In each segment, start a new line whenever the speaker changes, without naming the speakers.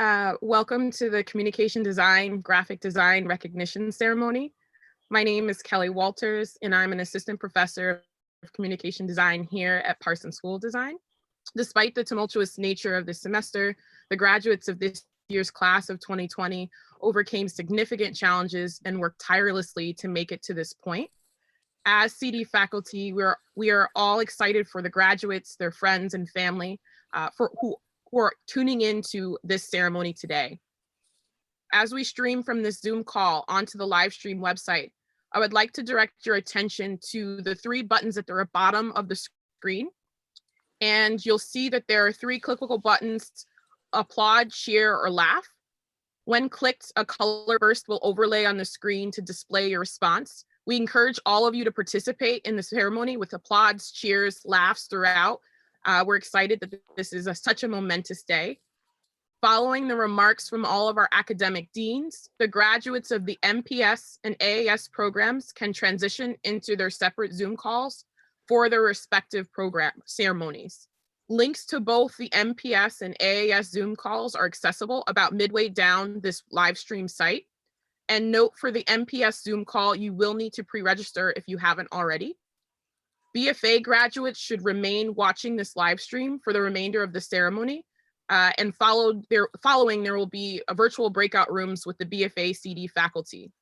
Welcome to the Communication Design, Graphic Design Recognition Ceremony. My name is Kelly Walters, and I'm an assistant professor of communication design here at Parsons School of Design. Despite the tumultuous nature of this semester, the graduates of this year's class of 2020 overcame significant challenges and worked tirelessly to make it to this point. As CD faculty, we are all excited for the graduates, their friends and family who are tuning into this ceremony today. As we stream from this Zoom call onto the live stream website, I would like to direct your attention to the three buttons at the bottom of the screen. And you'll see that there are three clickable buttons: applaud, cheer, or laugh. When clicked, a color burst will overlay on the screen to display your response. We encourage all of you to participate in the ceremony with applauds, cheers, laughs throughout. We're excited that this is such a momentous day. Following the remarks from all of our academic deans, the graduates of the MPS and AAS programs can transition into their separate Zoom calls for their respective program ceremonies. Links to both the MPS and AAS Zoom calls are accessible about midway down this live stream site. And note, for the MPS Zoom call, you will need to pre-register if you haven't already. BFA graduates should remain watching this live stream for the remainder of the ceremony. And following, there will be a virtual breakout rooms with the BFA CD faculty.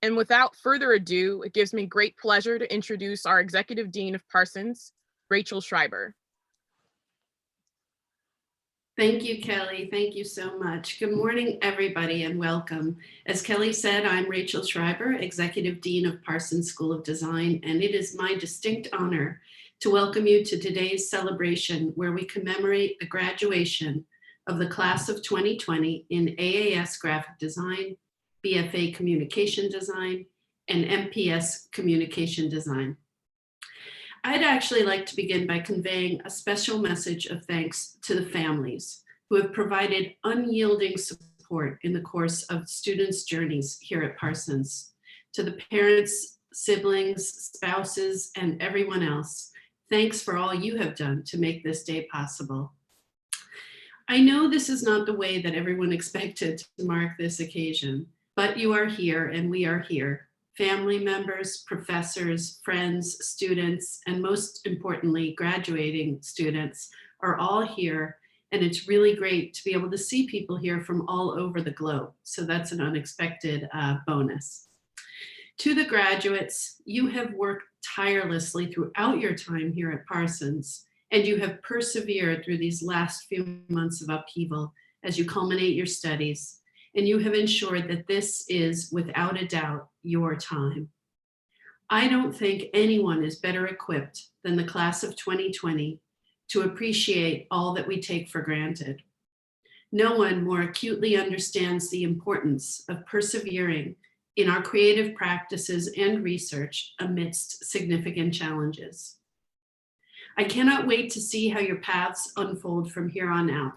And without further ado, it gives me great pleasure to introduce our Executive Dean of Parsons, Rachel Schreiber.
Thank you, Kelly. Thank you so much. Good morning, everybody, and welcome. As Kelly said, I'm Rachel Schreiber, Executive Dean of Parsons School of Design, and it is my distinct honor to welcome you to today's celebration, where we commemorate the graduation of the class of 2020 in AAS Graphic Design, BFA Communication Design, and MPS Communication Design. I'd actually like to begin by conveying a special message of thanks to the families who have provided unyielding support in the course of students' journeys here at Parsons. To the parents, siblings, spouses, and everyone else, thanks for all you have done to make this day possible. I know this is not the way that everyone expected to mark this occasion, but you are here and we are here. Family members, professors, friends, students, and most importantly, graduating students are all here. And it's really great to be able to see people here from all over the globe. So that's an unexpected bonus. To the graduates, you have worked tirelessly throughout your time here at Parsons, and you have persevered through these last few months of upheaval as you culminate your studies. And you have ensured that this is, without a doubt, your time. I don't think anyone is better equipped than the class of 2020 to appreciate all that we take for granted. No one more acutely understands the importance of persevering in our creative practices and research amidst significant challenges. I cannot wait to see how your paths unfold from here on out.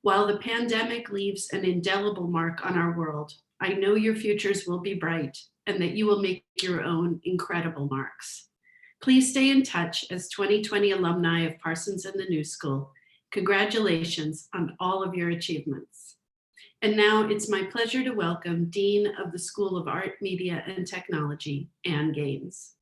While the pandemic leaves an indelible mark on our world, I know your futures will be bright and that you will make your own incredible marks. Please stay in touch as 2020 alumni of Parsons and the New School. Congratulations on all of your achievements. And now it's my pleasure to welcome Dean of the School of Art, Media, and Technology, Ann Gaines.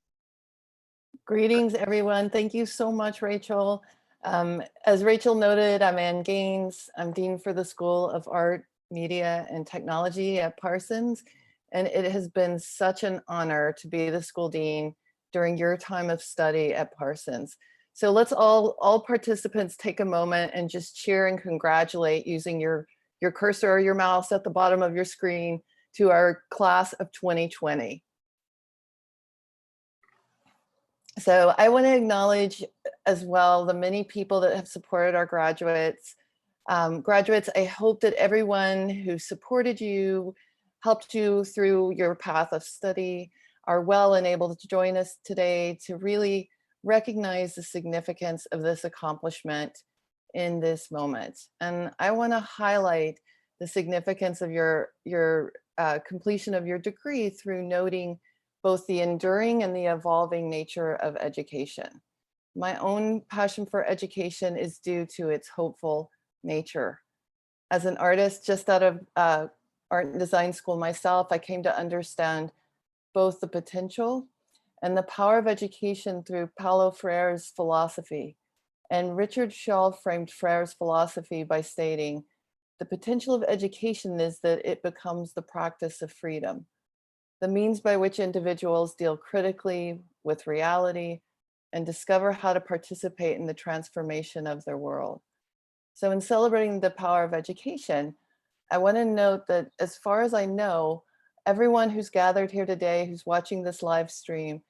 Greetings, everyone. Thank you so much, Rachel. As Rachel noted, I'm Ann Gaines. I'm Dean for the School of Art, Media, and Technology at Parsons. And it has been such an honor to be the school dean during your time of study at Parsons. So let's all participants take a moment and just cheer and congratulate using your cursor or your mouse at the bottom of your screen to our class of 2020. So I want to acknowledge as well the many people that have supported our graduates. Graduates, I hope that everyone who supported you, helped you through your path of study, are well and able to join us today to really recognize the significance of this accomplishment in this moment. And I want to highlight the significance of your completion of your degree through noting both the enduring and the evolving nature of education. My own passion for education is due to its hopeful nature. As an artist just out of art and design school myself, I came to understand both the potential and the power of education through Paulo Freire's philosophy. And Richard Shaw framed Freire's philosophy by stating, the potential of education is that it becomes the practice of freedom, the means by which individuals deal critically with reality and discover how to participate in the transformation of their world. So in celebrating the power of education, I want to note that as far as I know, everyone who's gathered here today, who's watching this live stream,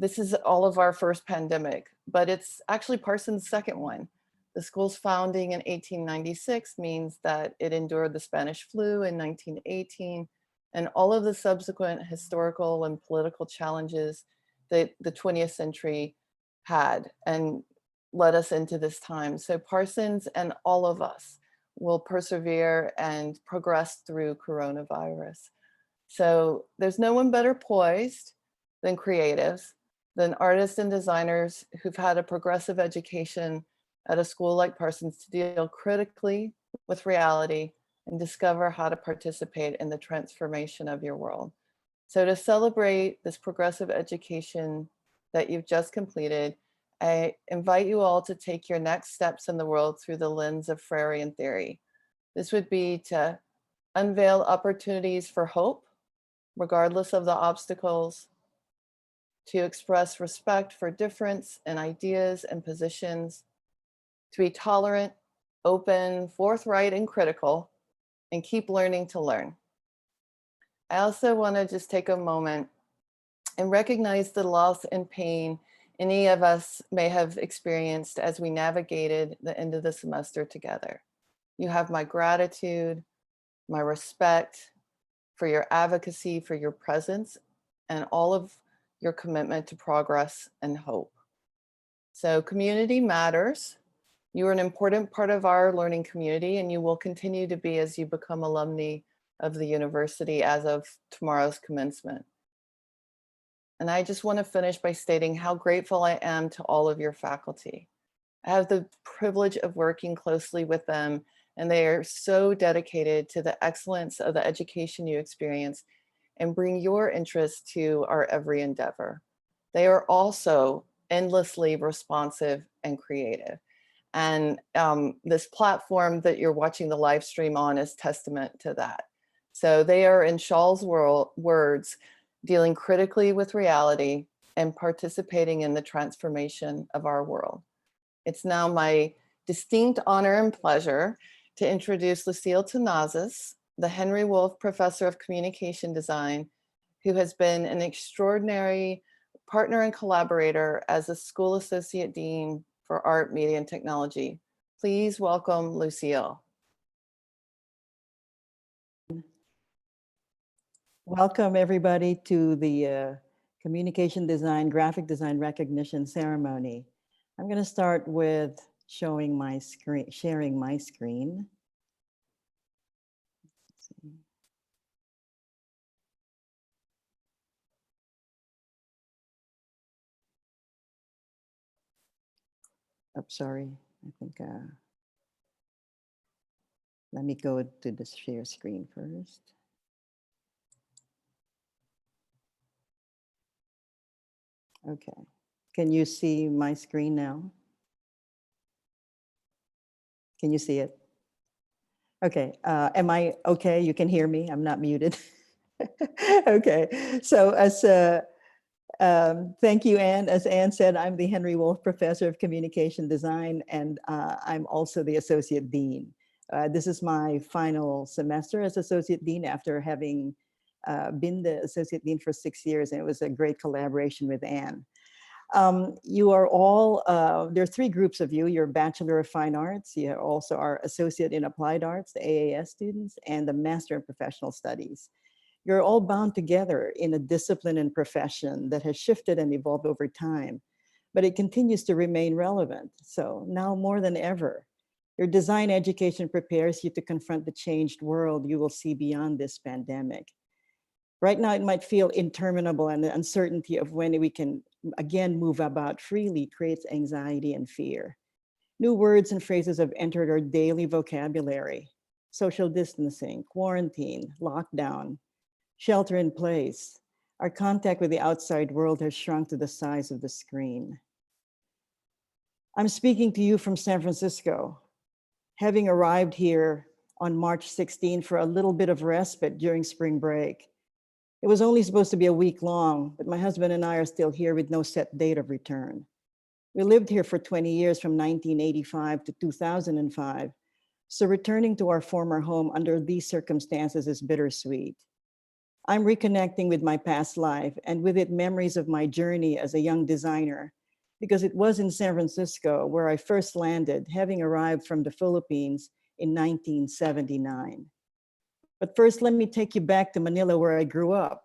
this is all of our first pandemic, but it's actually Parsons' second one. The school's founding in 1896 means that it endured the Spanish flu in 1918 and all of the subsequent historical and political challenges that the 20th century had and led us into this time. So Parsons and all of us will persevere and progress through coronavirus. So there's no one better poised than creatives, than artists and designers who've had a progressive education at a school like Parsons to deal critically with reality and discover how to participate in the transformation of your world. So to celebrate this progressive education that you've just completed, I invite you all to take your next steps in the world through the lens of Freirean theory. This would be to unveil opportunities for hope, regardless of the obstacles, to express respect for difference in ideas and positions, to be tolerant, open, forthright, and critical, and keep learning to learn. I also want to just take a moment and recognize the loss and pain any of us may have experienced as we navigated the end of the semester together. You have my gratitude, my respect for your advocacy, for your presence, and all of your commitment to progress and hope. So community matters. You are an important part of our learning community, and you will continue to be as you become alumni of the university as of tomorrow's commencement. And I just want to finish by stating how grateful I am to all of your faculty. I have the privilege of working closely with them, and they are so dedicated to the excellence of the education you experience and bring your interest to our every endeavor. They are also endlessly responsive and creative. And this platform that you're watching the live stream on is testament to that. So they are, in Shaw's words, dealing critically with reality and participating in the transformation of our world. It's now my distinct honor and pleasure to introduce Lucille Tenazas, the Henry Wolf Professor of Communication Design, who has been an extraordinary partner and collaborator as a School Associate Dean for Art, Media, and Technology. Please welcome Lucille.
Welcome everybody to the Communication Design, Graphic Design Recognition Ceremony. I'm going to start with showing my screen, sharing my screen. Oh, sorry, I think, let me go to the share screen first. Okay, can you see my screen now? Can you see it? Okay, am I okay? You can hear me, I'm not muted. Okay, so as thank you, Anne. As Anne said, I'm the Henry Wolf Professor of Communication Design, and I'm also the Associate Dean. This is my final semester as Associate Dean after having been the Associate Dean for 6 years, and it was a great collaboration with Anne. You are all, there are three groups of you. You're Bachelor of Fine Arts, you also are Associate in Applied Arts, the AAS students, and the Master in Professional Studies. You're all bound together in a discipline and profession that has shifted and evolved over time, but it continues to remain relevant. So now more than ever, your design education prepares you to confront the changed world you will see beyond this pandemic. Right now, it might feel interminable, and the uncertainty of when we can again move about freely creates anxiety and fear. New words and phrases have entered our daily vocabulary. social distancing, quarantine, lockdown, shelter in place, our contact with the outside world has shrunk to the size of the screen. I'm speaking to you from San Francisco, having arrived here on March 16 for a little bit of respite during spring break. It was only supposed to be a week long, but my husband and I are still here with no set date of return. We lived here for 20 years from 1985 to 2005. So returning to our former home under these circumstances is bittersweet. I'm reconnecting with my past life and with it memories of my journey as a young designer, because it was in San Francisco where I first landed, having arrived from the Philippines in 1979. But first, let me take you back to Manila where I grew up.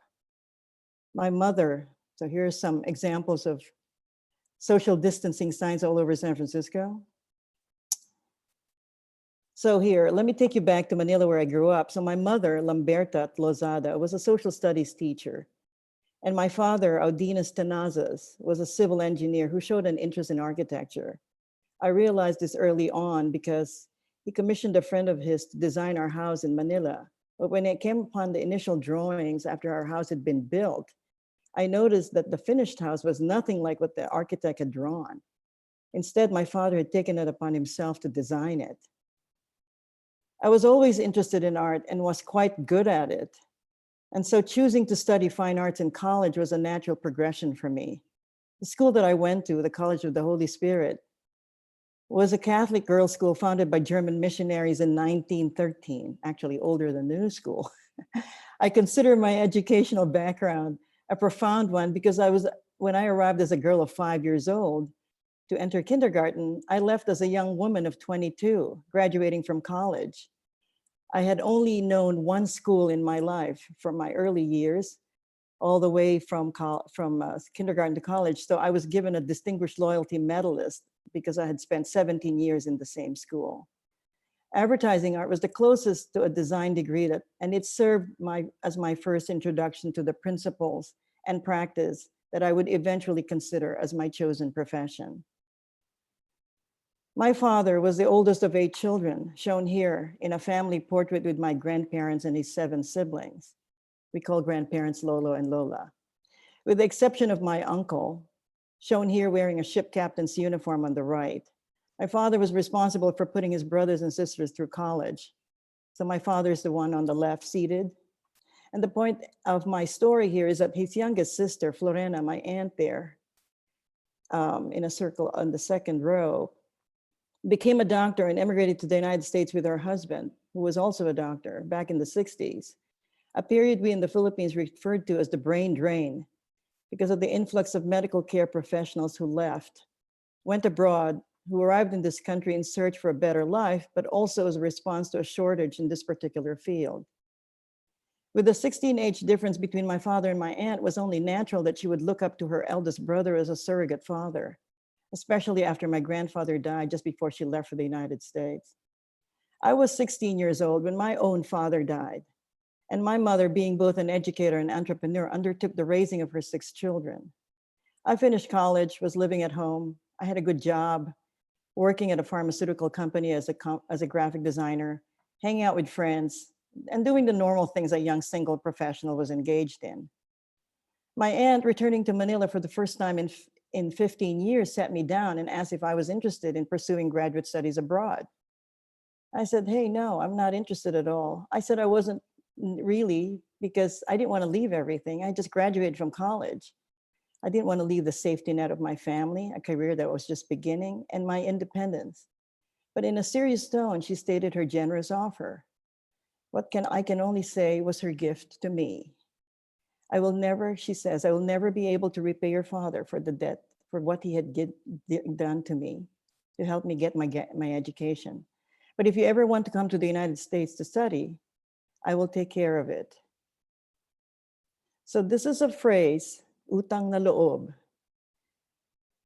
My mother, so here are some examples of social distancing signs all over San Francisco. So here, let me take you back to Manila where I grew up. So my mother, Lamberta Lozada, was a social studies teacher. And my father, Audinas Tenazas, was a civil engineer who showed an interest in architecture. I realized this early on because he commissioned a friend of his to design our house in Manila. But when I came upon the initial drawings after our house had been built, I noticed that the finished house was nothing like what the architect had drawn. Instead, my father had taken it upon himself to design it. I was always interested in art and was quite good at it. And so choosing to study fine arts in college was a natural progression for me. The school that I went to, the College of the Holy Spirit, was a Catholic girls' school founded by German missionaries in 1913, actually older than the new school. I consider my educational background a profound one because when I arrived as a girl of 5 years old to enter kindergarten, I left as a young woman of 22, graduating from college. I had only known one school in my life from my early years, all the way from kindergarten to college. So I was given a Distinguished Loyalty Medalist because I had spent 17 years in the same school. Advertising art was the closest to a design degree and it served as my first introduction to the principles and practice that I would eventually consider as my chosen profession. My father was the oldest of 8 children, shown here in a family portrait with my grandparents and his 7 siblings. We call grandparents Lolo and Lola. With the exception of my uncle, shown here wearing a ship captain's uniform on the right. My father was responsible for putting his brothers and sisters through college. So my father is the one on the left seated. And the point of my story here is that his youngest sister, Florena, my aunt there, in a circle on the second row, became a doctor and emigrated to the United States with her husband, who was also a doctor, back in the 60s, a period we in the Philippines referred to as the brain drain, because of the influx of medical care professionals who left, went abroad, who arrived in this country in search for a better life, but also as a response to a shortage in this particular field. With the 16-age difference between my father and my aunt, it was only natural that she would look up to her eldest brother as a surrogate father, especially after my grandfather died just before she left for the United States. I was 16 years old when my own father died, and my mother, being both an educator and entrepreneur, undertook the raising of her 6 children. I finished college, was living at home. I had a good job, working at a pharmaceutical company as a graphic designer, hanging out with friends, and doing the normal things a young single professional was engaged in. My aunt, returning to Manila for the first time in 15 years, sat me down and asked if I was interested in pursuing graduate studies abroad. I said, hey, no, I'm not interested at all. I said I wasn't really, because I didn't want to leave everything. I just graduated from college. I didn't want to leave the safety net of my family, a career that was just beginning, and my independence. But in a serious tone, she stated her generous offer. I can only say was her gift to me. I will never, she says, I will never be able to repay your father for the debt, for what he had done to me to help me get my education. But if you ever want to come to the United States to study, I will take care of it. So this is a phrase, utang na loob,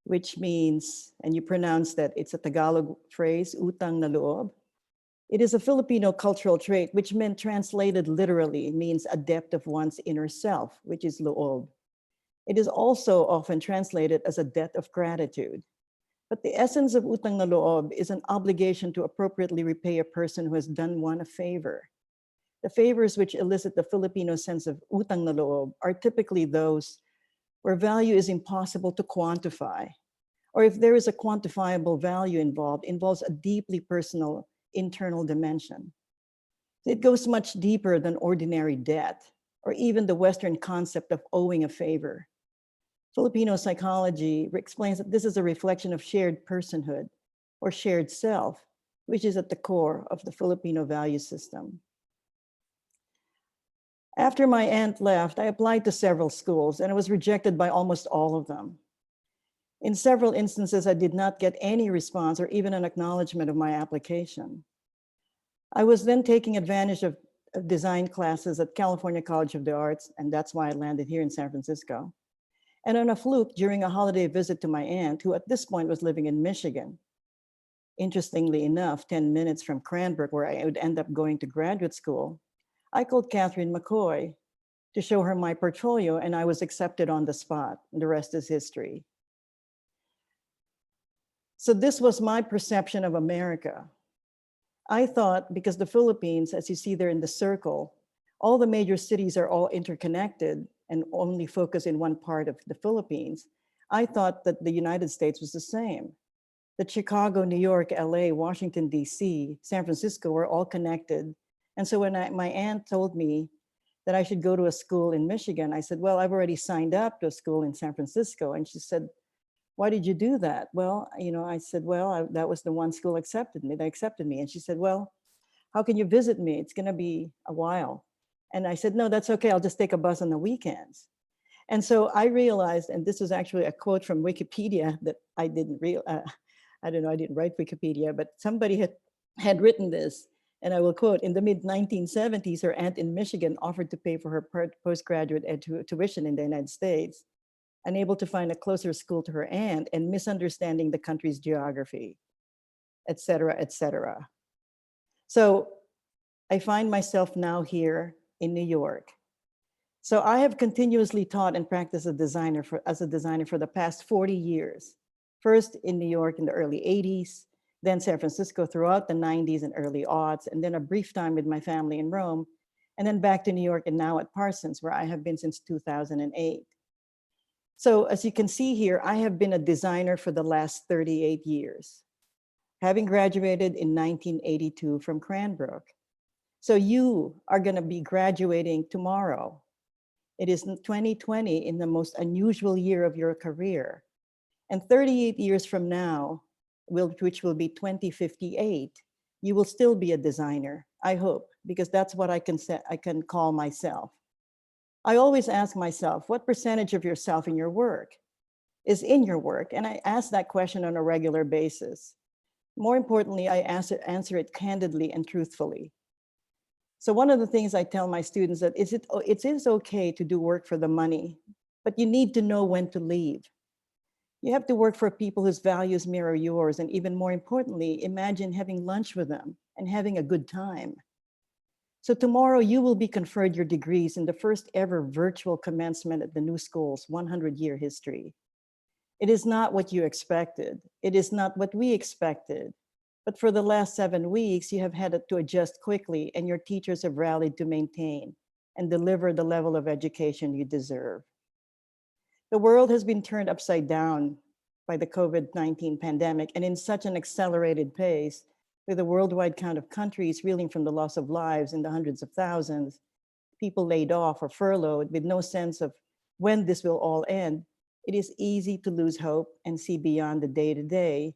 which means, and you pronounce that, it's a Tagalog phrase, utang na loob. It is a Filipino cultural trait, which meant translated literally means a depth of one's inner self, which is loob. It is also often translated as a debt of gratitude. But the essence of utang na loob is an obligation to appropriately repay a person who has done one a favor. The favors which elicit the Filipino sense of utang na loob are typically those where value is impossible to quantify, or if there is a quantifiable value involved, involves a deeply personal internal dimension. It goes much deeper than ordinary debt, or even the Western concept of owing a favor. Filipino psychology explains that this is a reflection of shared personhood or shared self, which is at the core of the Filipino value system. After my aunt left, I applied to several schools and I was rejected by almost all of them. In several instances, I did not get any response or even an acknowledgement of my application. I was then taking advantage of design classes at California College of the Arts, and that's why I landed here in San Francisco. And on a fluke, during a holiday visit to my aunt, who at this point was living in Michigan, interestingly enough, 10 minutes from Cranbrook, where I would end up going to graduate school, I called Catherine McCoy to show her my portfolio, and I was accepted on the spot. And the rest is history. So this was my perception of America. I thought, because the Philippines, as you see there in the circle, all the major cities are all interconnected and only focus in one part of the Philippines, I thought that the United States was the same. That Chicago, New York, LA, Washington, DC, San Francisco were all connected. And so when my aunt told me that I should go to a school in Michigan, I said, well, I've already signed up to a school in San Francisco. And she said, why did you do that? Well, I said, well, that was the one school that accepted me. And she said, well, how can you visit me? It's gonna be a while. And I said, no, that's okay. I'll just take a bus on the weekends. And so I realized, and this is actually a quote from Wikipedia that I didn't I don't know, I didn't write Wikipedia, but somebody had written this, and I will quote, in the mid-1970s, her aunt in Michigan offered to pay for her postgraduate tuition in the United States, unable to find a closer school to her aunt and misunderstanding the country's geography, et cetera, et cetera. So I find myself now here in New York. So I have continuously taught and practiced as a designer for the past 40 years. First in New York in the early 80s, then San Francisco throughout the 90s and early aughts, and then a brief time with my family in Rome, and then back to New York and now at Parsons, where I have been since 2008. So as you can see here, I have been a designer for the last 38 years, having graduated in 1982 from Cranbrook. So you are going to be graduating tomorrow. It is 2020, in the most unusual year of your career. And 38 years from now, which will be 2058, you will still be a designer, I hope, because that's what I can call myself. I always ask myself, what percentage of yourself in your work is in your work? And I ask that question on a regular basis. More importantly, I answer it candidly and truthfully. So one of the things I tell my students that it is okay to do work for the money, but you need to know when to leave. You have to work for people whose values mirror yours, and even more importantly, imagine having lunch with them and having a good time. So tomorrow you will be conferred your degrees in the first ever virtual commencement at the new school's 100-year history. It is not what you expected. It is not what we expected. But for the last 7 weeks, you have had to adjust quickly, and your teachers have rallied to maintain and deliver the level of education you deserve. The world has been turned upside down by the COVID-19 pandemic, and in such an accelerated pace, with a worldwide count of countries reeling from the loss of lives in the hundreds of thousands, people laid off or furloughed with no sense of when this will all end, it is easy to lose hope and see beyond the day-to-day,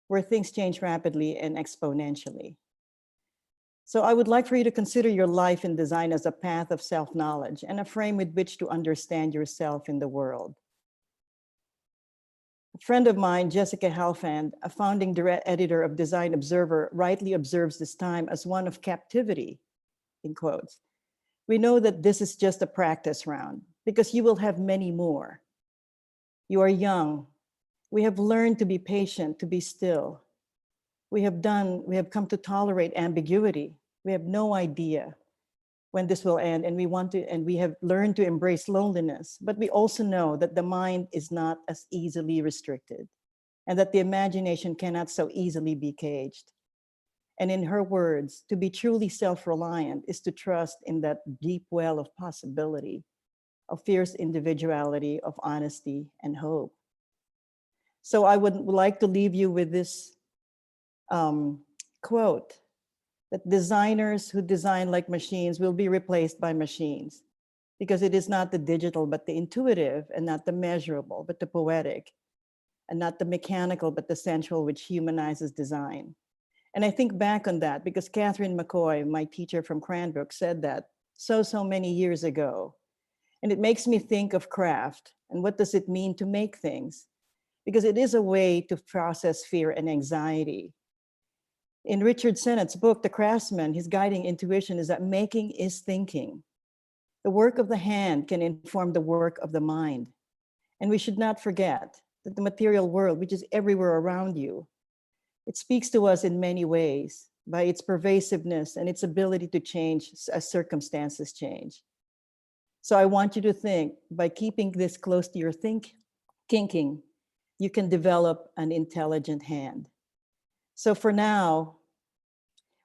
where things change rapidly and exponentially. So I would like for you to consider your life in design as a path of self-knowledge and a frame with which to understand yourself in the world. A friend of mine, Jessica Halfand, a founding direct editor of Design Observer, rightly observes this time as one of captivity, in quotes. We know that this is just a practice round because you will have many more. You are young. We have learned to be patient, to be still. We have come to tolerate ambiguity. We have no idea when this will end, and we have learned to embrace loneliness, but we also know that the mind is not as easily restricted. and that the imagination cannot so easily be caged. And in her words, to be truly self-reliant is to trust in that deep well of possibility, of fierce individuality, of honesty and hope. So I would like to leave you with this quote, that designers who design like machines will be replaced by machines, because it is not the digital, but the intuitive, and not the measurable, but the poetic, and not the mechanical, but the sensual, which humanizes design. And I think back on that because Catherine McCoy, my teacher from Cranbrook, said that so many years ago. And it makes me think of craft and what does it mean to make things? Because it is a way to process fear and anxiety. In Richard Sennett's book, The Craftsman, his guiding intuition is that making is thinking. The work of the hand can inform the work of the mind. And we should not forget that the material world, which is everywhere around you, it speaks to us in many ways by its pervasiveness and its ability to change as circumstances change. So I want you to think, by keeping this close to your thinking, you can develop an intelligent hand. So for now,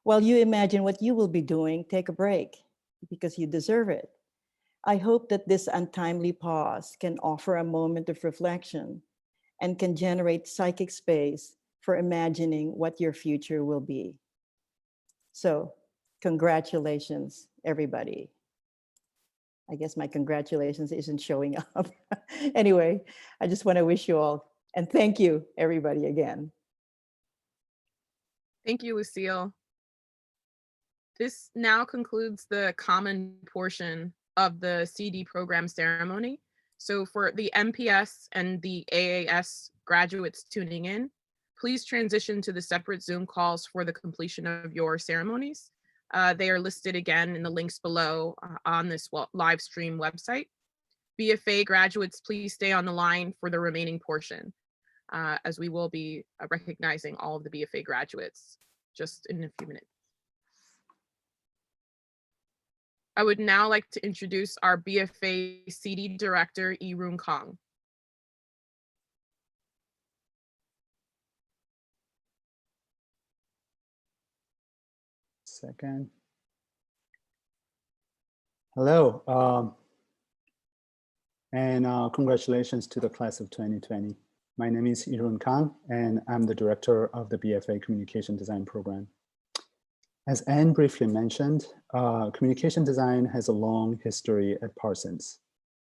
while you imagine what you will be doing, take a break because you deserve it. I hope that this untimely pause can offer a moment of reflection and can generate psychic space for imagining what your future will be. So congratulations, everybody. I guess my congratulations isn't showing up. Anyway, I just want to wish you all, and thank you, everybody, again.
Thank you, Lucille. This now concludes the common portion of the CD program ceremony. So for the MPS and the AAS graduates tuning in, please transition to the separate Zoom calls for the completion of your ceremonies. They are listed again in the links below on this live stream website. BFA graduates, please stay on the line for the remaining portion, as we will be recognizing all of the BFA graduates just in a few minutes. I would now like to introduce our BFA CD director, Irun Kong.
Second. Hello, and congratulations to the class of 2020. My name is Irun Kang, and I'm the director of the BFA Communication Design program. As Anne briefly mentioned, communication design has a long history at Parsons.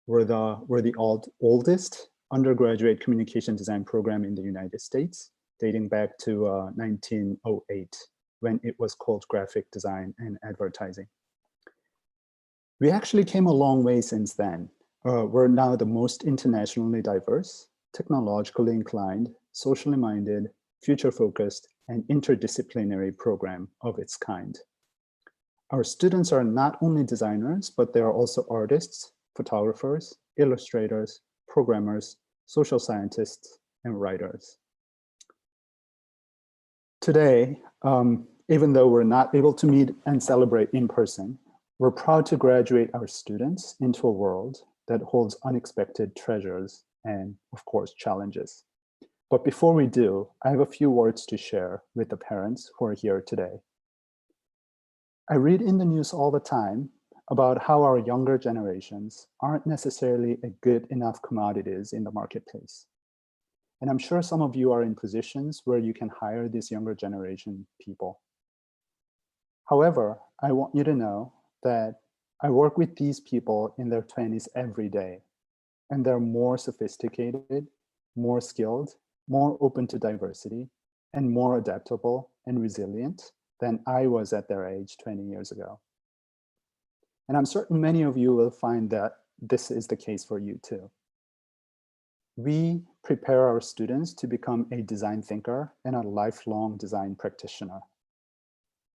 We're the oldest undergraduate communication design program in the United States, dating back to 1908. When it was called graphic design and advertising. We actually came a long way since then. We're now the most internationally diverse, technologically inclined, socially minded, future-focused, and interdisciplinary program of its kind. Our students are not only designers, but they are also artists, photographers, illustrators, programmers, social scientists, and writers. Today, even though we're not able to meet and celebrate in person, we're proud to graduate our students into a world that holds unexpected treasures and, of course, challenges. But before we do, I have a few words to share with the parents who are here today. I read in the news all the time about how our younger generations aren't necessarily a good enough commodities in the marketplace. And I'm sure some of you are in positions where you can hire this younger generation people. However, I want you to know that I work with these people in their 20s every day, and they're more sophisticated, more skilled, more open to diversity, and more adaptable and resilient than I was at their age 20 years ago. And I'm certain many of you will find that this is the case for you too. We prepare our students to become a design thinker and a lifelong design practitioner.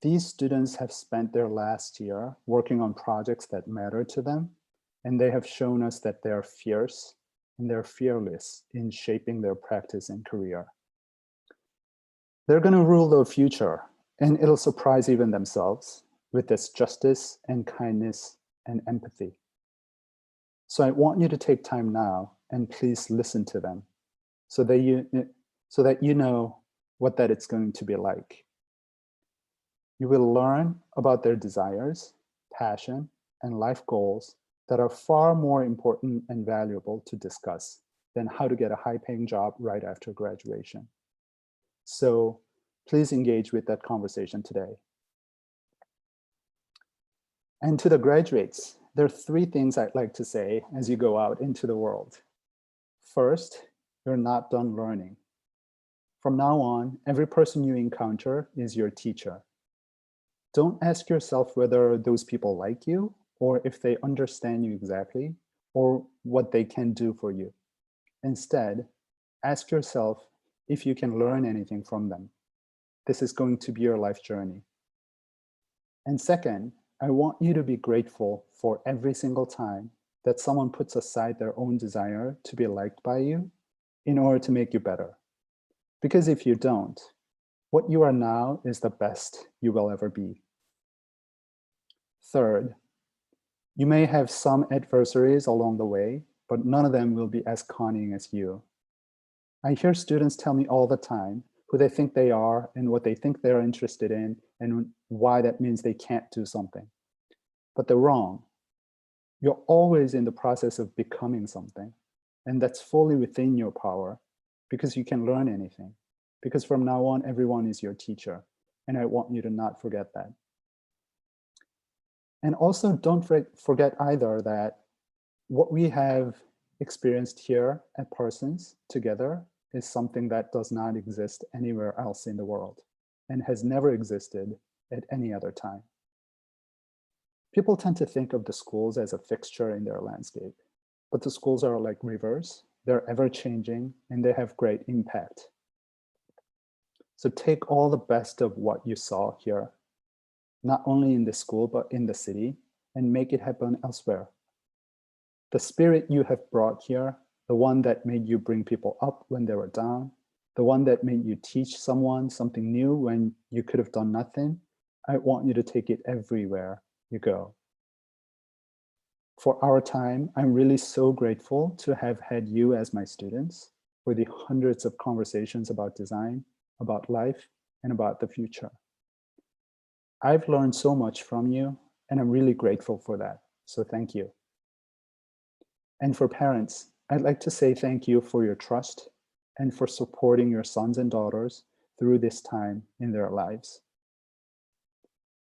These students have spent their last year working on projects that matter to them, and they have shown us that they are fierce and they're fearless in shaping their practice and career. They're going to rule the future, and it'll surprise even themselves with this justice and kindness and empathy. So I want you to take time now and please listen to them so that so that you know what that it's going to be like. You will learn about their desires, passion, and life goals that are far more important and valuable to discuss than how to get a high-paying job right after graduation. So please engage with that conversation today. And to the graduates, there are 3 things I'd like to say as you go out into the world. First, you're not done learning. From now on, every person you encounter is your teacher. Don't ask yourself whether those people like you or if they understand you exactly or what they can do for you. Instead, ask yourself if you can learn anything from them. This is going to be your life journey. And second, I want you to be grateful for every single time that someone puts aside their own desire to be liked by you in order to make you better. Because if you don't, what you are now is the best you will ever be. Third, you may have some adversaries along the way, but none of them will be as cunning as you. I hear students tell me all the time who they think they are and what they think they're interested in and why that means they can't do something. But they're wrong. You're always in the process of becoming something, and that's fully within your power because you can learn anything. Because from now on, everyone is your teacher, and I want you to not forget that. And also don't forget either that what we have experienced here at Parsons together is something that does not exist anywhere else in the world and has never existed at any other time. People tend to think of the schools as a fixture in their landscape, but the schools are like rivers. They're ever changing and they have great impact. So take all the best of what you saw here, not only in the school, but in the city, and make it happen elsewhere. The spirit you have brought here, the one that made you bring people up when they were down, the one that made you teach someone something new when you could have done nothing, I want you to take it everywhere you go. For our time, I'm really so grateful to have had you as my students for the hundreds of conversations about design, about life, and about the future. I've learned so much from you, and I'm really grateful for that. So thank you. And for parents, I'd like to say thank you for your trust and for supporting your sons and daughters through this time in their lives.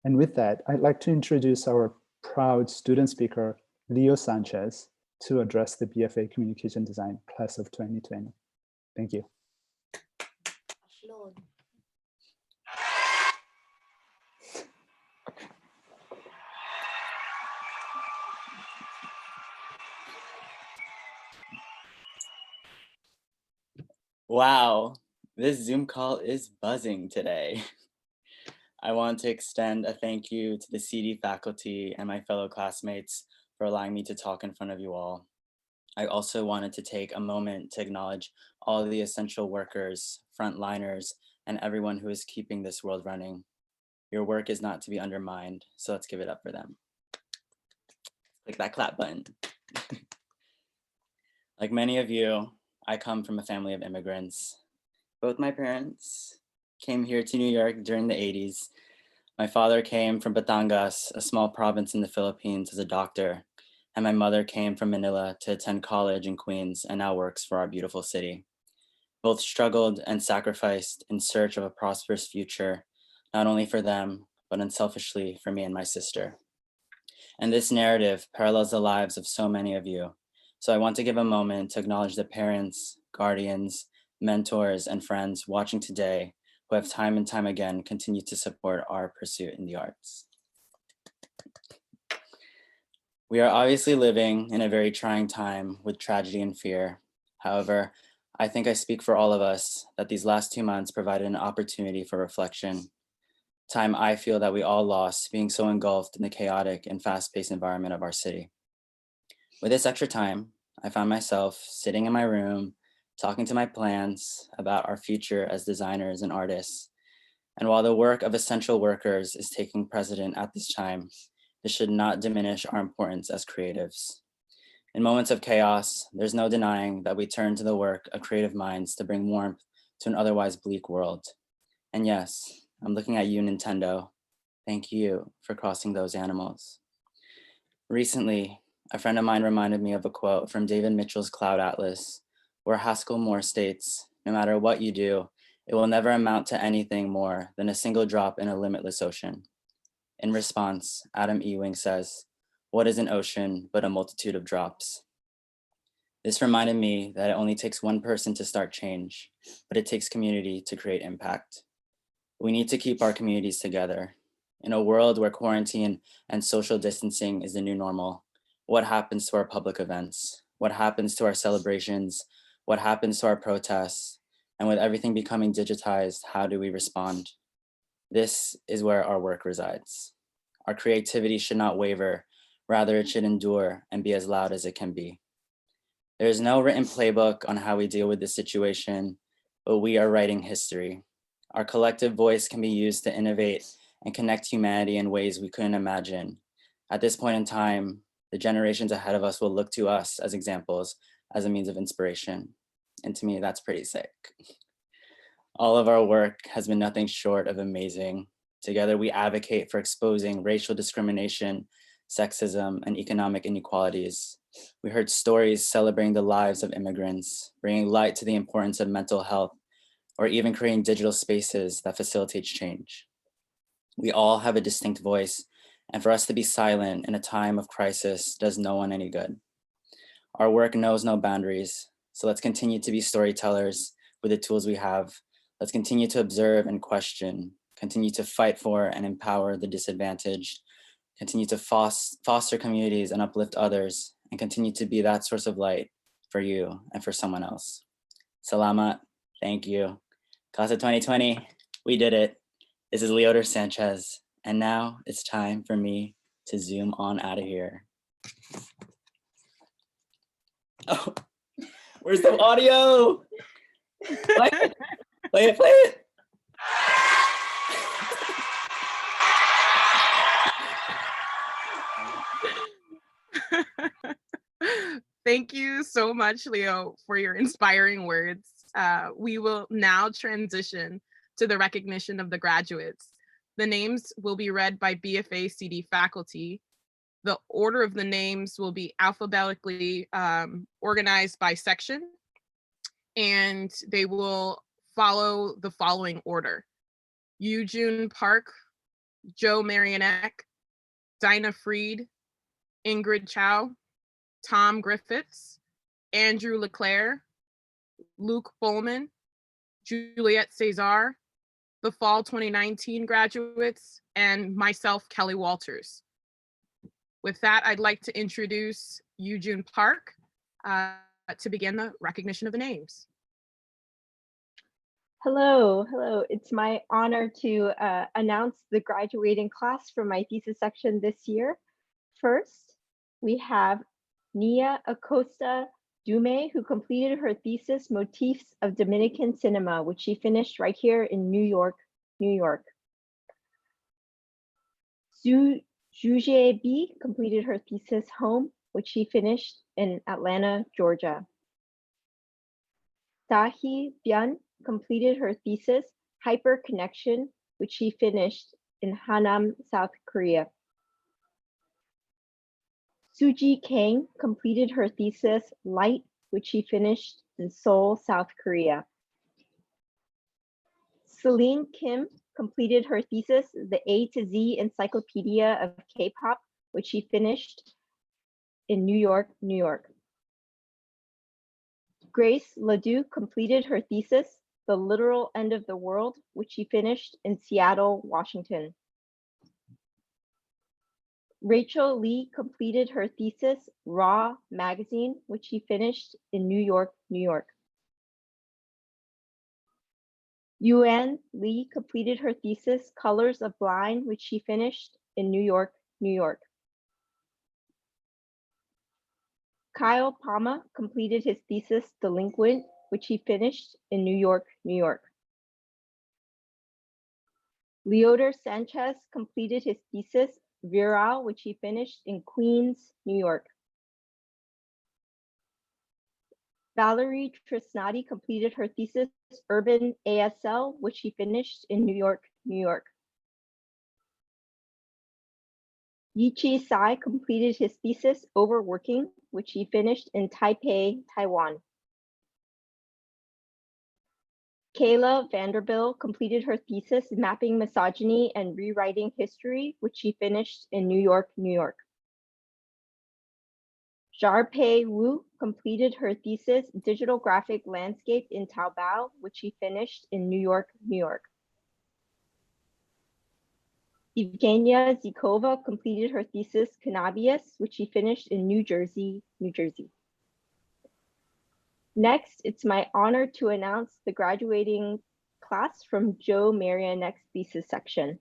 And with that, I'd like to introduce our proud student speaker, Leo Sanchez, to address the BFA Communication Design class of 2020. Thank you.
Wow, this Zoom call is buzzing today. I want to extend a thank you to the CD faculty and my fellow classmates for allowing me to talk in front of you all. I also wanted to take a moment to acknowledge all the essential workers, frontliners, and everyone who is keeping this world running. Your work is not to be undermined, so let's give it up for them. Click that clap button. Like many of you, I come from a family of immigrants. Both my parents came here to New York during the 80s. My father came from Batangas, a small province in the Philippines, as a doctor, and my mother came from Manila to attend college in Queens and now works for our beautiful city. Both struggled and sacrificed in search of a prosperous future, not only for them, but unselfishly for me and my sister. And this narrative parallels the lives of so many of you. So I want to give a moment to acknowledge the parents, guardians, mentors, and friends watching today who have time and time again continued to support our pursuit in the arts. We are obviously living in a very trying time with tragedy and fear. However, I think I speak for all of us that these last 2 months provided an opportunity for reflection. Time I feel that we all lost being so engulfed in the chaotic and fast-paced environment of our city. With this extra time, I found myself sitting in my room, talking to my plans about our future as designers and artists. And while the work of essential workers is taking precedent at this time, this should not diminish our importance as creatives. In moments of chaos, there's no denying that we turn to the work of creative minds to bring warmth to an otherwise bleak world. And yes, I'm looking at you, Nintendo. Thank you for crossing those animals. Recently, a friend of mine reminded me of a quote from David Mitchell's Cloud Atlas, where Haskell Moore states, "No matter what you do, it will never amount to anything more than a single drop in a limitless ocean." In response, Adam Ewing says, "What is an ocean but a multitude of drops?" This reminded me that it only takes one person to start change, but it takes community to create impact. We need to keep our communities together. In a world where quarantine and social distancing is the new normal, what happens to our public events? What happens to our celebrations? What happens to our protests? And with everything becoming digitized, how do we respond? This is where our work resides. Our creativity should not waver, rather it should endure and be as loud as it can be. There is no written playbook on how we deal with this situation, but we are writing history. Our collective voice can be used to innovate and connect humanity in ways we couldn't imagine. At this point in time, the generations ahead of us will look to us as examples, as a means of inspiration. And to me, that's pretty sick. All of our work has been nothing short of amazing. Together, we advocate for exposing racial discrimination, sexism, and economic inequalities. We heard stories celebrating the lives of immigrants, bringing light to the importance of mental health, or even creating digital spaces that facilitate change. We all have a distinct voice, and for us to be silent in a time of crisis does no one any good. Our work knows no boundaries, so let's continue to be storytellers with the tools we have. Let's continue to observe and question, continue to fight for and empower the disadvantaged, continue to foster communities and uplift others, and continue to be that source of light for you and for someone else. Salamat, thank you. Class of 2020, we did it. This is Leodor Sanchez, and now it's time for me to zoom on out of here. Oh, where's the audio? Play it, play it, play it.
Thank you so much, Leo, for your inspiring words. We will now transition to the recognition of the graduates. The names will be read by BFA CD faculty. The order of the names will be alphabetically organized by section, and they will follow the following order: Youjong Park, Joe Marionek, Dinah Freed, Ingrid Chow, Tom Griffiths, Andrew Leclerc, Luke Bowman, Juliette Cesar, the Fall 2019 graduates, and myself, Kelly Walters. With that, I'd like to introduce Youjong Park to begin the recognition of the names.
Hello, hello. It's my honor to announce the graduating class for my thesis section this year. First, we have Nia Acosta Dume, who completed her thesis Motifs of Dominican Cinema, which she finished right here in New York, New York. Juje B completed her thesis Home, which she finished in Atlanta, Georgia. Tahi Byun completed her thesis Hyperconnection, which she finished in Hanam, South Korea. Suji Kang completed her thesis Light, which she finished in Seoul, South Korea. Celine Kim completed her thesis The A to Z Encyclopedia of K-pop, which she finished in New York, New York. Grace Ledoux completed her thesis The Literal End of the World, which she finished in Seattle, Washington. Rachel Lee completed her thesis Raw Magazine, which she finished in New York, New York. Yuan Lee completed her thesis Colors of Blind, which she finished in New York, New York. Kyle Palma completed his thesis Delinquent, which he finished in New York, New York. Leodor Sanchez completed his thesis Viral, which he finished in Queens, New York. Valerie Trisnadi completed her thesis, Urban ASL, which she finished in New York, New York. Yichi Sai completed his thesis, Overworking, which he finished in Taipei, Taiwan. Kayla Vanderbilt completed her thesis, Mapping Misogyny and Rewriting History, which she finished in New York, New York. Jarpei Wu completed her thesis, Digital Graphic Landscape in Taobao, which she finished in New York, New York. Evgenia Zikova completed her thesis, Cannabis, which she finished in New Jersey, New Jersey. Next, it's my honor to announce the graduating class from Joe Marianek's thesis section.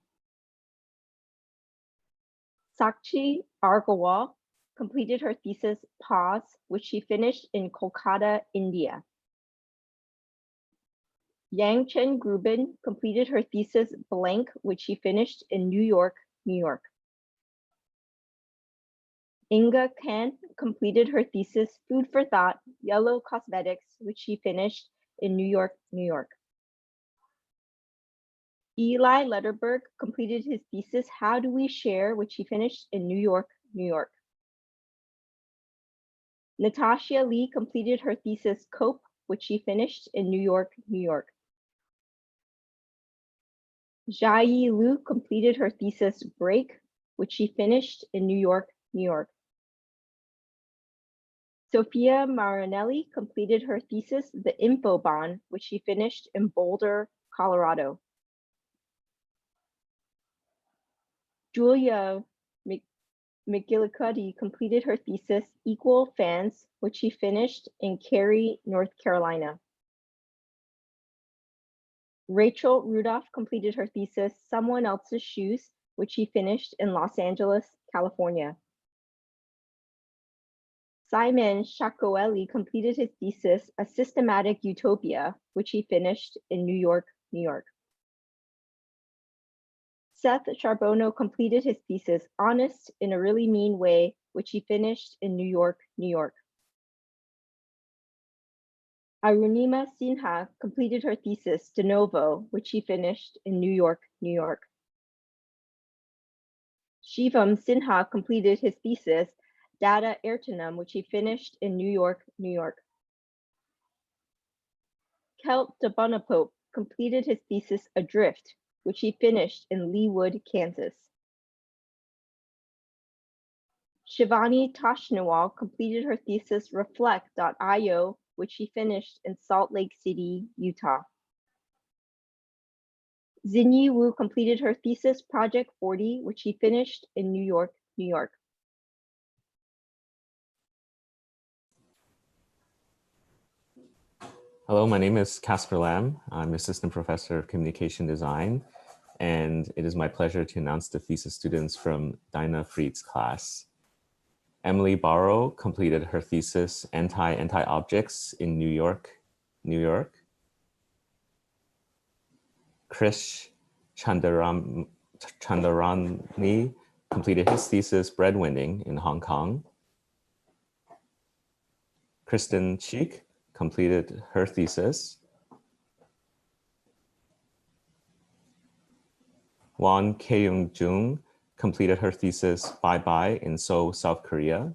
Sakshi Agarwal completed her thesis, Pause, which she finished in Kolkata, India. Yangchen Gruben completed her thesis, Blank, which she finished in New York, New York. Inga Khan completed her thesis, Food for Thought, Yellow Cosmetics, which she finished in New York, New York. Eli Lederberg completed his thesis, How Do We Share, which he finished in New York, New York. Natasha Lee completed her thesis, Cope, which she finished in New York, New York. Jiayi Liu completed her thesis, Break, which she finished in New York, New York. Sophia Marinelli completed her thesis, The Infobon, which she finished in Boulder, Colorado. Julia McGillicuddy completed her thesis, Equal Fans, which she finished in Cary, North Carolina. Rachel Rudolph completed her thesis, Someone Else's Shoes, which she finished in Los Angeles, California. Simon Shakoeli completed his thesis, A Systematic Utopia, which he finished in New York, New York. Seth Sharbono completed his thesis, Honest in a Really Mean Way, which he finished in New York, New York. Arunima Sinha completed her thesis, De Novo, which she finished in New York, New York. Shivam Sinha completed his thesis, Data Ertanum, which he finished in New York, New York. Kelt de Bonapope completed his thesis, Adrift, which he finished in Leawood, Kansas. Shivani Toshnawal completed her thesis, Reflect.io, which she finished in Salt Lake City, Utah. Xinyi Wu completed her thesis, Project 40, which she finished in New York, New York.
Hello, my name is Casper Lam. I'm Assistant Professor of Communication Design, and it is my pleasure to announce the thesis students from Dinah Fried's class. Emily Barrow completed her thesis, Anti-Objects in New York, New York. Krish Chandiramani completed his thesis, Breadwinning in Hong Kong. Kristen Cheek completed her thesis. Won Keung-jung completed her thesis, Bye Bye in Seoul, South Korea.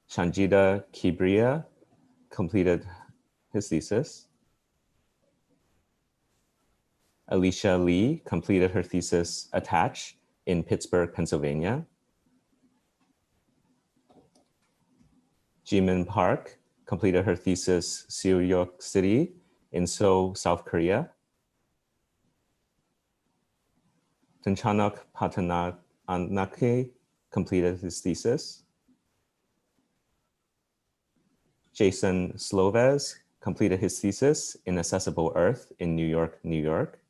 Shanjita Kibria completed his thesis. Alicia Lee completed her thesis, Attach in Pittsburgh, Pennsylvania. Jimin Park completed her thesis, Seoul City in Seoul, South Korea. Tunchanok Patanake completed his thesis. Jason Sloves completed his thesis, Inaccessible Earth in New York, New York.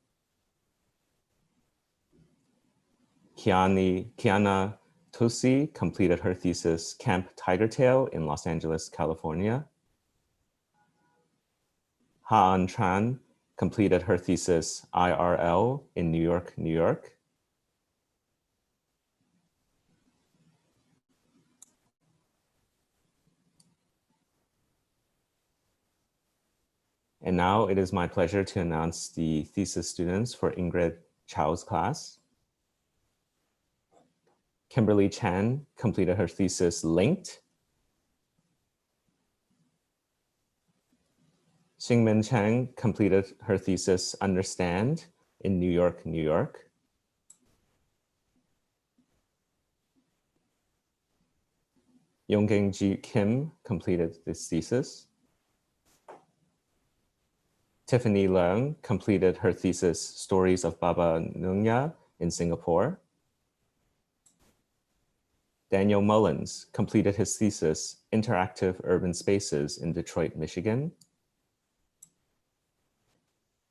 Kiana Tosi completed her thesis, Camp Tigertail in Los Angeles, California. Ha-an Tran completed her thesis, IRL in New York, New York. And now it is my pleasure to announce the thesis students for Ingrid Chow's class. Kimberly Chan completed her thesis Linked. Xingmin Chang completed her thesis Understand in New York, New York. Youjong Kim completed this thesis. Tiffany Leung completed her thesis Stories of Baba Nungya in Singapore. Daniel Mullins completed his thesis Interactive Urban Spaces in Detroit, Michigan.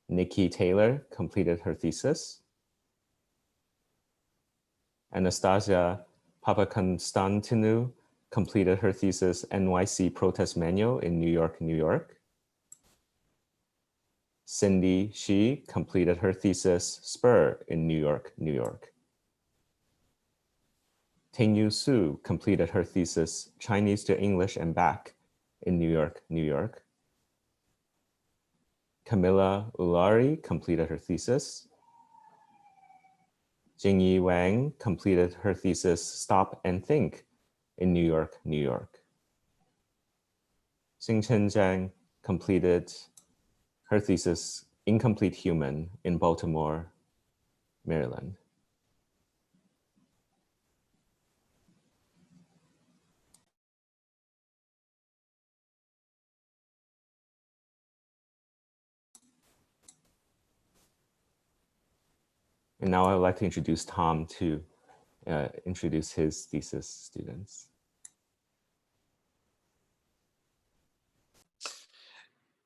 Nikki Taylor completed her thesis. Anastasia Papakonstantinou completed her thesis NYC Protest Manual in New York, New York. Cindy Shi completed her thesis Spur in New York, New York. Tingyu Su completed her thesis Chinese to English and Back in New York, New York. Camilla Ulari completed her thesis. Jingyi Wang completed her thesis Stop and Think in New York, New York. Xingchen Zhang completed her thesis Incomplete Human in Baltimore, Maryland. And now I would like to introduce Tom to introduce his thesis students.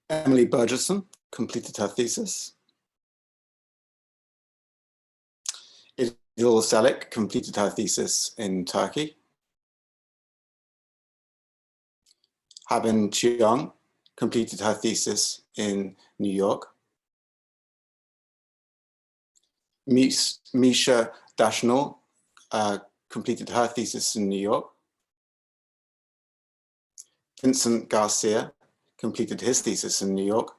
Emily Burgesson completed her thesis. Idil Salik completed her thesis in Turkey. Haben Chiang completed her thesis in New York. Misha Dashnell completed her thesis in New York. Vincent Garcia completed his thesis in New York.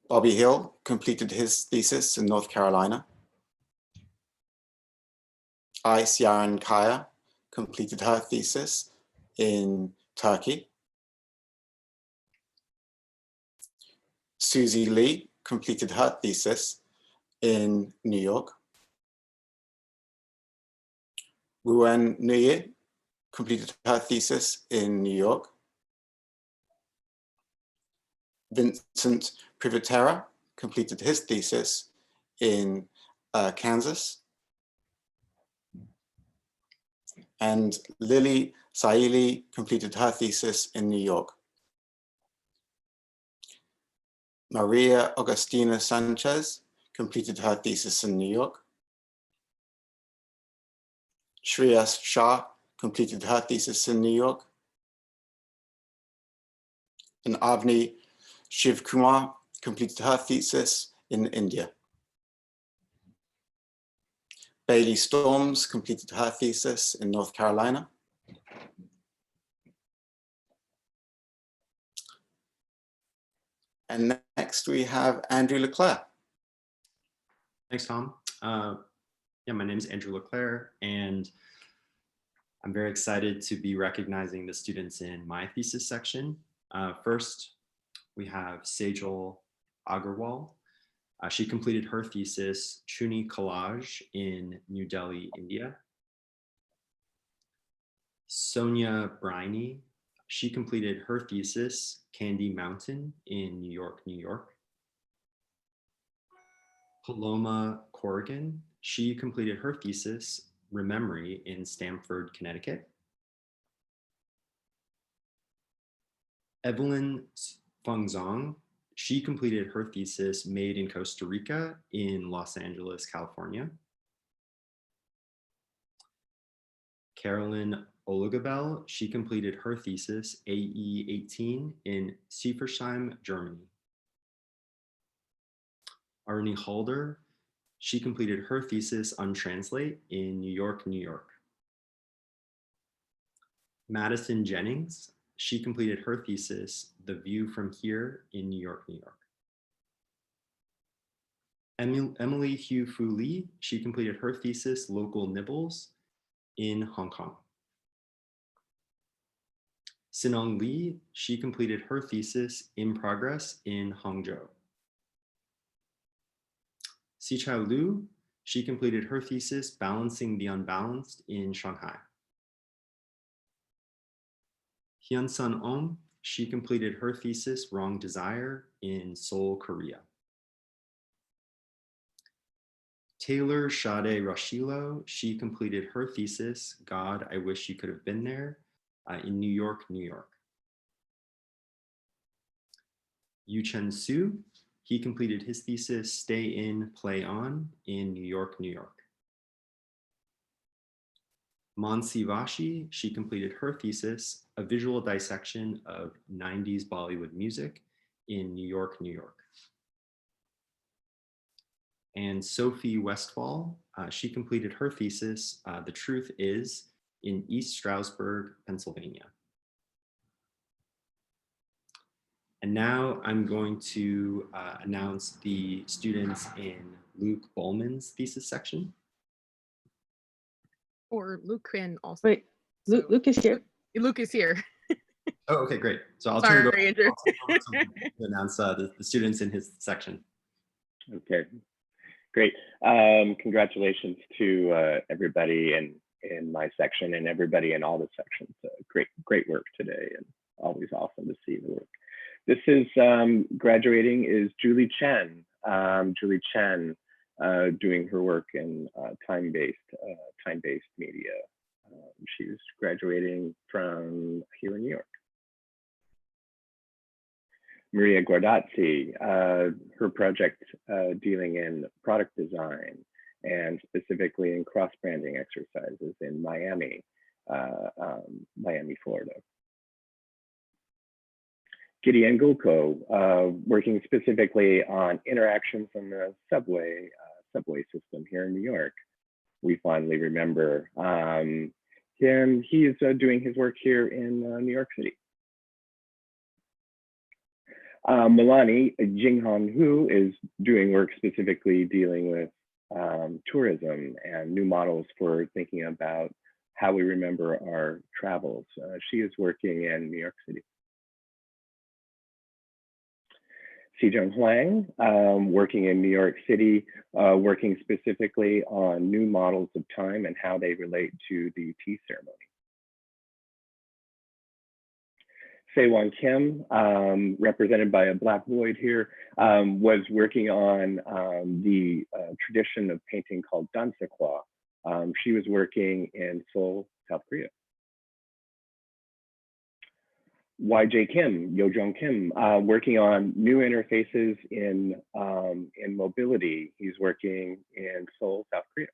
Bobby Hill completed his thesis in North Carolina. Ais Yaran Kaya completed her thesis in Turkey. Susie Lee completed her thesis in New York. Ruan Nguyen completed her thesis in New York. Vincent Privitera completed his thesis in Kansas. And Lily Saili completed her thesis in New York. Maria Agustina Sanchez completed her thesis in New York. Shreya Shah completed her thesis in New York. And Avni Shivkumar completed her thesis in India. Bailey Storms completed her thesis in North Carolina. And next we have Andrew Leclerc.
Thanks, Tom. Yeah, my name is Andrew Leclerc, and I'm very excited to be recognizing the students in my thesis section. First, we have Sejal Aggarwal. She completed her thesis, Chuni Collage in New Delhi, India. Sonja Briney, she completed her thesis, Candy Mountain in New York, New York. Paloma Corrigan, she completed her thesis, Rememory in Stamford, Connecticut. Evelyn Feng Zong, she completed her thesis, Made in Costa Rica in Los Angeles, California. Carolyn Olugabel, she completed her thesis, AE18 in Sieversheim, Germany. Arani Halder, she completed her thesis, Untranslate in New York, New York. Madison Jennings, she completed her thesis, The View from Here in New York, New York. Emily Hugh Fu Lee, she completed her thesis, Local Nibbles, in Hong Kong. Sinong Lee, she completed her thesis, In Progress, in Hangzhou. Sichai Liu, she completed her thesis, Balancing the Unbalanced, in Shanghai. Hyun-sun Om, she completed her thesis, Wrong Desire, in Seoul, Korea. Taylor Sade Roshilo, she completed her thesis, God, I Wish You Could Have Been There, in New York, New York. Yu Chen Su, he completed his thesis, Stay In, Play On, in New York, New York. Manasi Vashi, she completed her thesis, A Visual Dissection of 90s Bollywood Music, in New York, New York. And Sophie Westfall, she completed her thesis, The Truth Is, in East Stroudsburg, Pennsylvania. And now I'm going to announce the students in Luke Bowman's thesis section.
Or Luke can also.
Wait, Luke is here.
Luke is here.
Oh, okay, great. So I'll
Sorry,
turn it over,
Andrew.
to announce the students in his section.
Okay, great. Congratulations to everybody in my section and everybody in all the sections. Great work today, and always awesome to see the work. This is graduating is Julie Chen. Julie Chen doing her work in time-based media. She's graduating from here in New York. Maria Guardazzi, her project dealing in product design and specifically in cross-branding exercises in Miami, Florida. Gideon Gulko, working specifically on interactions in the subway system here in New York. We fondly remember him. He's doing his work here in New York City. Milani Jinghan Hu is doing work specifically dealing with tourism and new models for thinking about how we remember our travels. She is working in New York City. Sejung Hwang, working in New York City, working specifically on new models of time and how they relate to the tea ceremony. Saewon Kim, represented by a black void here, was working on the tradition of painting called Dansakwa. She was working in Seoul, South Korea. YJ Kim, Youjong Kim, working on new interfaces in mobility. He's working in Seoul, South Korea.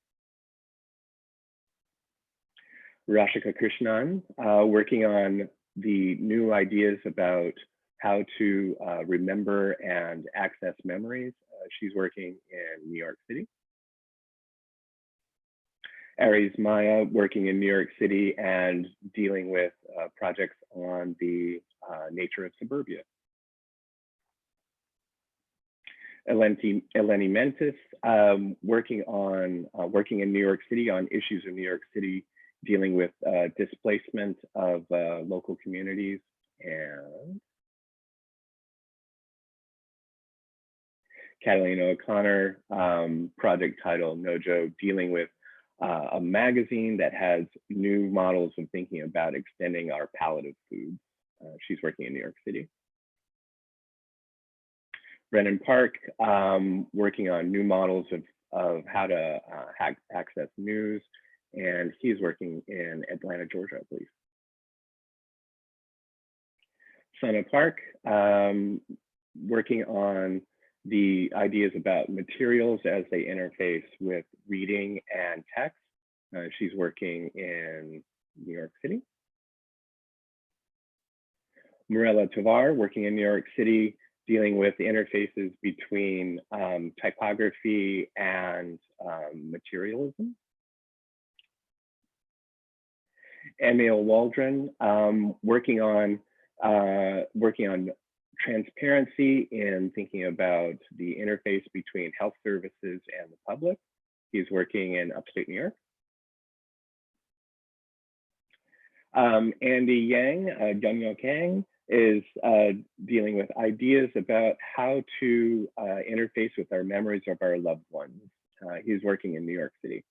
Rashika Krishnan, working on the new ideas about how to remember and access memories. She's working in New York City. Aries Maya, working in New York City and dealing with projects on the nature of suburbia. Eleni Mentis, working in New York City on issues in New York City, dealing with displacement of local communities. And Catalina O'Connor, project title Nojo, dealing with a magazine that has new models of thinking about extending our palette of foods. She's working in New York City. Brendon Park, working on new models of how to access news, and he's working in Atlanta, Georgia, I believe. Sana Park, working on the ideas about materials as they interface with reading and text. She's working in New York City. Mirella Tovar, working in New York City, dealing with the interfaces between typography and materialism. Emil Waldron, working on working on transparency in thinking about the interface between health services and the public. He's working in upstate New York. Andy Yang, Jung Kang, is dealing with ideas about how to interface with our memories of our loved ones. He's working in New York City.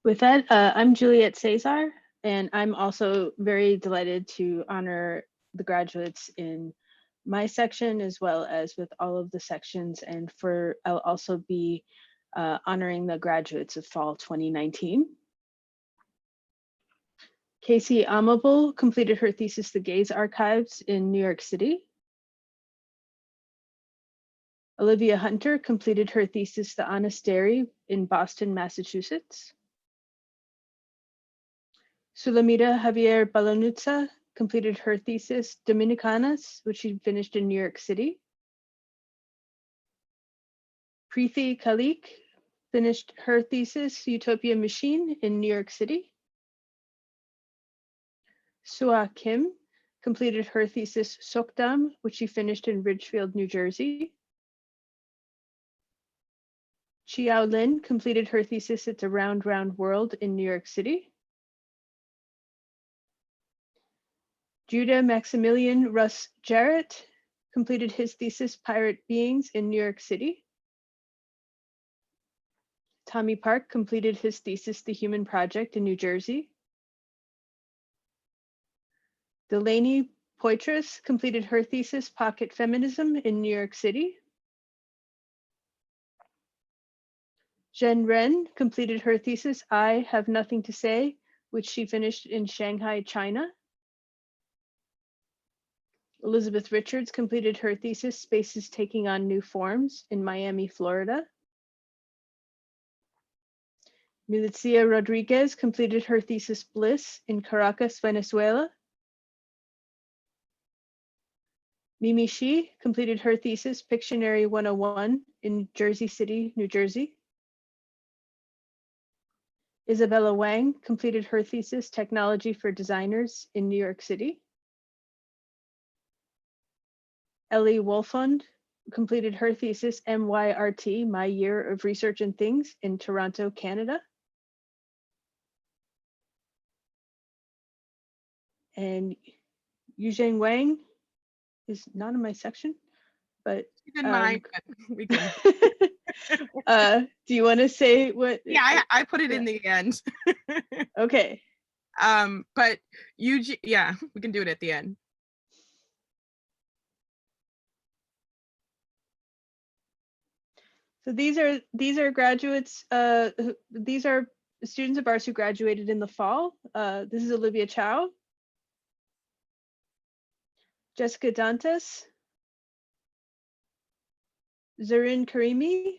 With that, I'm Juliet Cesar, and I'm also very delighted to honor the graduates in my section as well as with all of the sections, and I'll also be honoring the graduates of fall 2019. Casey Amable completed her thesis, The Gaze Archives, in New York City. Olivia Hunter completed her thesis, The Honest Dairy, in Boston, Massachusetts. Sulamita Javier Balanutza completed her thesis, Dominicanas, which she finished in New York City. Preeti Khalik finished her thesis, Utopia Machine, in New York City. Sua Kim completed her thesis, Sokdam, which she finished in Ridgefield, New Jersey. Xiao Lin completed her thesis, It's a Round, Round World, in New York City. Judah Maximilian Russ Jarrett completed his thesis, Pirate Beings, in New York City. Tommy Park completed his thesis, The Human Project, in New Jersey. Delaney Poitras completed her thesis, Pocket Feminism, in New York City. Zhen Ren completed her thesis, I Have Nothing to Say, which she finished in Shanghai, China. Elizabeth Richards completed her thesis, Spaces Taking on New Forms, in Miami, Florida. Milicia Rodriguez completed her thesis, Bliss, in Caracas, Venezuela. Mimi Shi completed her thesis, Pictionary 101, in Jersey City, New Jersey. Isabella Wang completed her thesis, Technology for Designers, in New York City. Ellie Wolfond completed her thesis, MYRT, My Year of Research and Things, in Toronto, Canada. And Youjong Wang is not in my section, but
She's in mine, but we can.
do you want to say what?
Yeah, I put it in the end.
Okay.
But yeah, we can do it at the end.
So these are graduates. These are students of ours who graduated in the fall. This is Olivia Chow, Jessica Dantes, Zarin Karimi,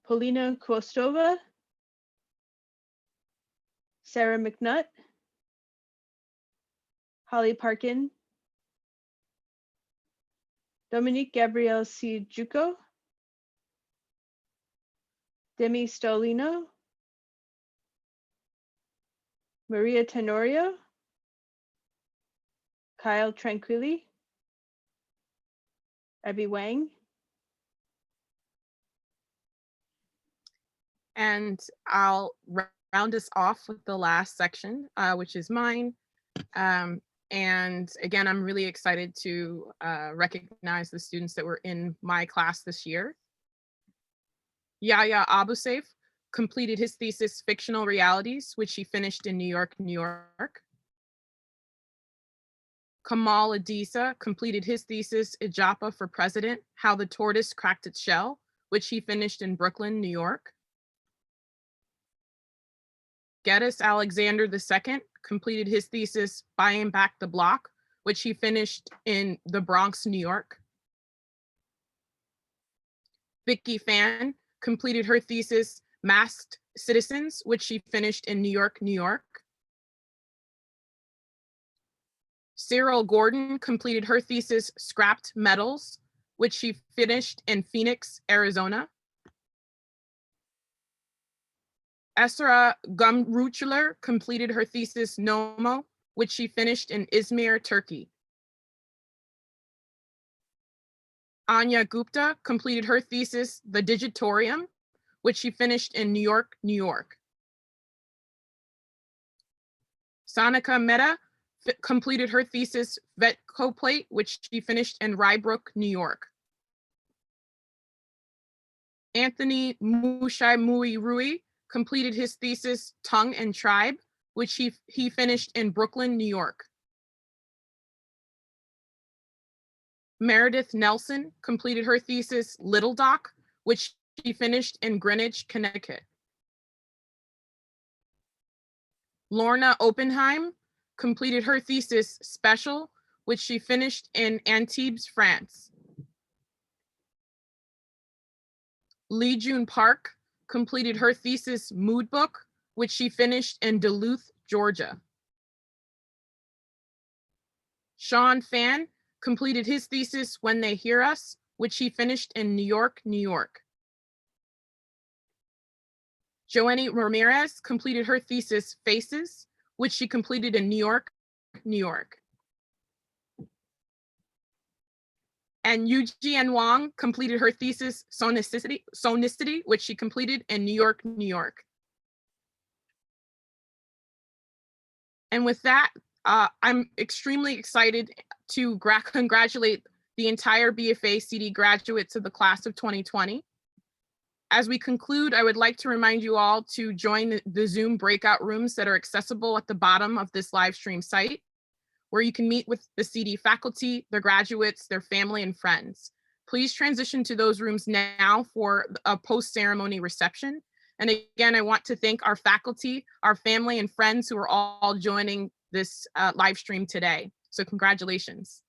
Polina Kvostova, Sarah McNutt, Holly Parkin, Dominique Gabrielle C. Juco, Demi Stolino, Maria Tenorio, Kyle Tranquilli, Abby Wang.
And I'll round us off with the last section, which is mine. And again, I'm really excited to recognize the students that were in my class this year. Yahya Abusef completed his thesis, Fictional Realities, which he finished in New York, New York. Kamal Adisa completed his thesis, Ijapa for President, How the Tortoise Cracked Its Shell, which he finished in Brooklyn, New York. Geddes Alexander II completed his thesis, Buying Back the Block, which he finished in the Bronx, New York. Vicky Fan completed her thesis, Masked Citizens, which she finished in New York, New York. Cyril Gordon completed her thesis, Scrapped Metals, which she finished in Phoenix, Arizona. Esra Gumruchler completed her thesis Nomo, which she finished in Izmir, Turkey. Anya Gupta completed her thesis The Digitorium, which she finished in New York, New York. Sanika Mehta completed her thesis Vet Coplate, which she finished in Rye Brook, New York. Anthony Mushai Mui Rui completed his thesis Tongue and Tribe, which he finished in Brooklyn, New York. Meredith Nelson completed her thesis Little Dock, which she finished in Greenwich, Connecticut. Lorna Oppenheim completed her thesis Special, which she finished in Antibes, France. Lee June Park completed her thesis Mood Book, which she finished in Duluth, Georgia. Sean Fan completed his thesis When They Hear Us, which he finished in New York, New York. Joanny Ramirez completed her thesis Faces, which she completed in New York, New York. And Yujian Wang completed her thesis Sonicity, which she completed in New York, New York. And with that, I'm extremely excited to congratulate the entire BFA CD graduates of the class of 2020. As we conclude, I would like to remind you all to join the Zoom breakout rooms that are accessible at the bottom of this live stream site, where you can meet with the CD faculty, their graduates, their family, and friends. Please transition to those rooms now for a post-ceremony reception. And again, I want to thank our faculty, our family, and friends who are all joining this live stream today. So congratulations.